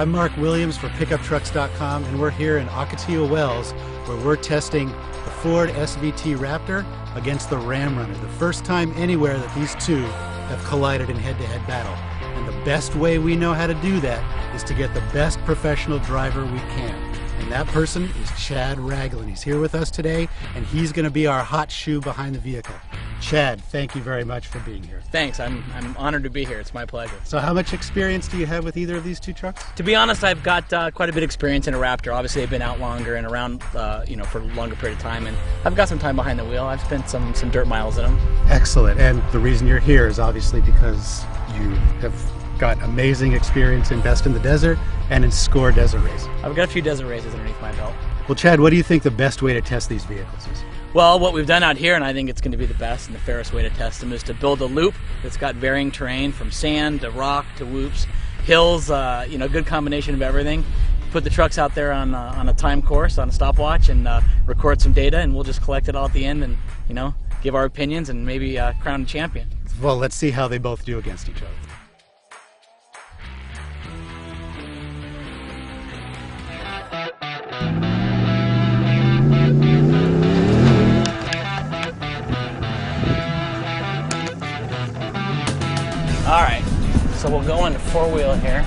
I'm Mark Williams for PickupTrucks.com, and we're here in Ocotillo Wells where we're testing the Ford SVT Raptor against the Ram Runner. The first time anywhere that these two have collided in head-to-head battle. And the best way we know how to do that is to get the best professional driver we can. And that person is Chad Ragland. He's here with us today, and he's going to be our hot shoe behind the vehicle. Chad, thank you very much for being here. Thanks. I'm honored to be here. It's my pleasure. So how much experience do you have with either of these two trucks? To be honest, I've got quite a bit of experience in a Raptor. Obviously, I've been out longer and around, for a longer period of time, and I've got some time behind the wheel. I've spent some dirt miles in them. Excellent. And the reason you're here is obviously because you have got amazing experience in Best in the Desert and in SCORE Desert Race. I've got a few desert races underneath my belt. Well, Chad, what do you think the best way to test these vehicles is? Well, what we've done out here, and I think it's going to be the best and the fairest way to test them, is to build a loop that's got varying terrain from sand to rock to whoops, hills, good combination of everything. Put the trucks out there on a time course, on a stopwatch, and record some data, and we'll just collect it all at the end and, give our opinions and maybe crown a champion. Well, let's see how they both do against each other. All right, so we'll go into four-wheel here.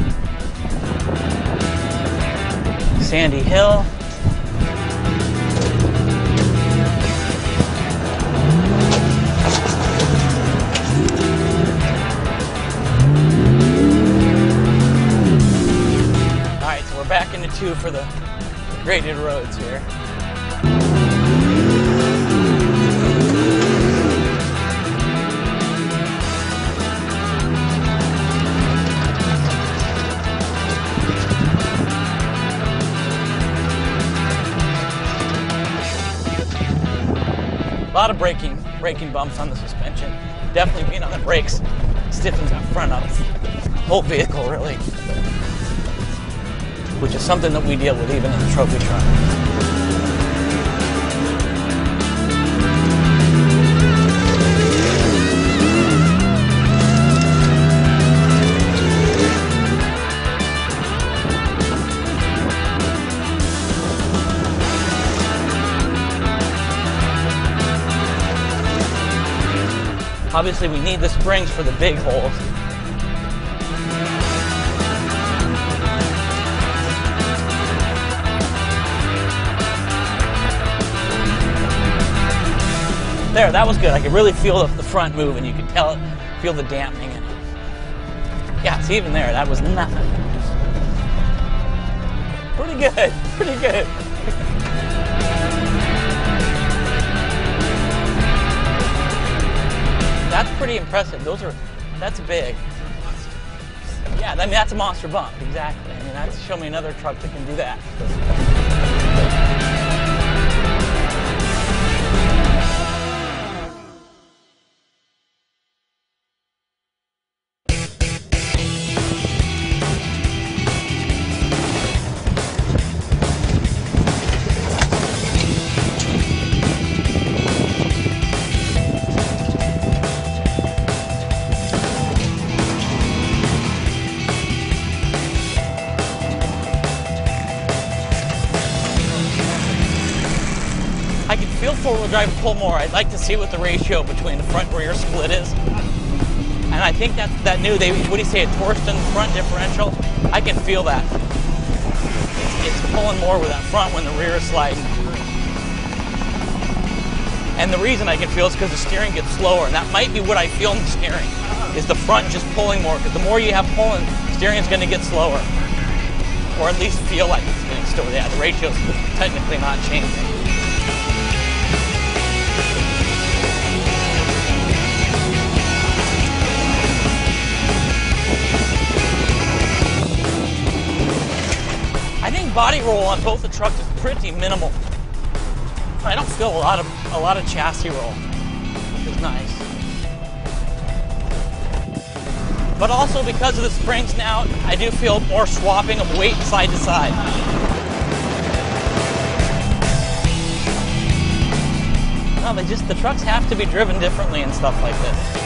Sandy hill. All right, so we're back into two for the graded roads here. A lot of braking bumps on the suspension. Definitely being on the brakes stiffens that front up. The whole vehicle, really. Which is something that we deal with even in the trophy truck. Obviously, we need the springs for the big holes. There, that was good. I could really feel the front move, and you could feel the dampening. And yeah, see, even there, that was nothing. Pretty good, pretty good. That's pretty impressive. That's big. Yeah, I mean, that's a monster bump, exactly. I mean, that's, show me another truck that can do that. I can feel four-wheel drive pull more. I'd like to see what the ratio between the front and rear split is. And I think that new, what do you say, a Torsten front differential? I can feel that. It's pulling more with that front when the rear is sliding. And the reason I can feel is because the steering gets slower. And that might be what I feel in the steering, is the front just pulling more. Because the more you have pulling, steering is going to get slower. Or at least feel like it's getting slower. Yeah, the ratio's technically not changing. Body roll on both the trucks is pretty minimal. I don't feel a lot of chassis roll, which is nice. But also because of the springs now, I do feel more swapping of weight side to side. No, the trucks have to be driven differently and stuff like this.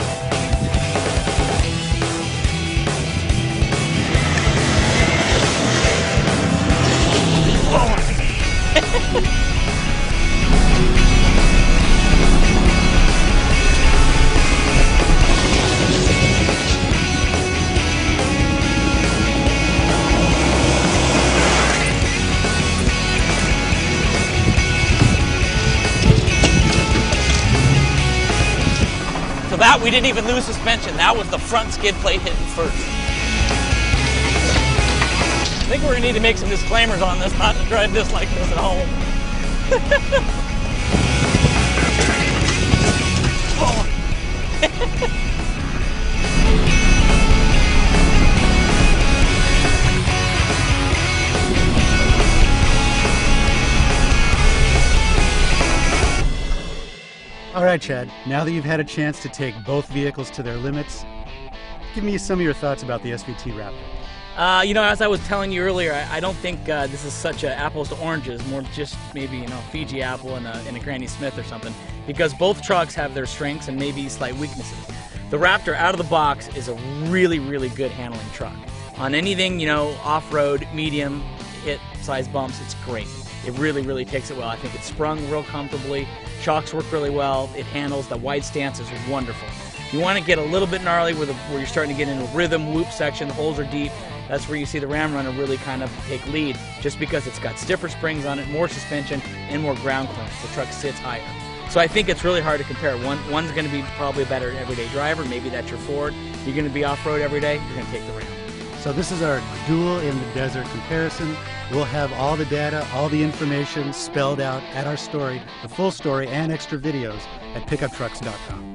that, we didn't even lose suspension. That was the front skid plate hitting first. I think we're gonna need to make some disclaimers on this, not to drive this like this at home. All right, Chad, now that you've had a chance to take both vehicles to their limits, give me some of your thoughts about the SVT Raptor. You know, as I was telling you earlier, I don't think this is such a apples to oranges, more just maybe, you know, Fiji apple and a Granny Smith or something, because both trucks have their strengths and maybe slight weaknesses. The Raptor out of the box is a really, really good handling truck. On anything, you know, off-road, medium, hit, size bumps, it's great. It really, really takes it well. I think it's sprung real comfortably. Shocks work really well. It handles. The wide stance is wonderful. You want to get a little bit gnarly where you're starting to get into a rhythm loop section. The holes are deep. That's where you see the Ram Runner really kind of take lead, just because it's got stiffer springs on it, more suspension, and more ground clearance. The truck sits higher. So I think it's really hard to compare. One's going to be probably a better everyday driver. Maybe that's your Ford. You're going to be off-road every day. You're going to take the Ram. So this is our dual in the desert comparison. We'll have all the data, all the information spelled out at our story, the full story and extra videos at pickuptrucks.com.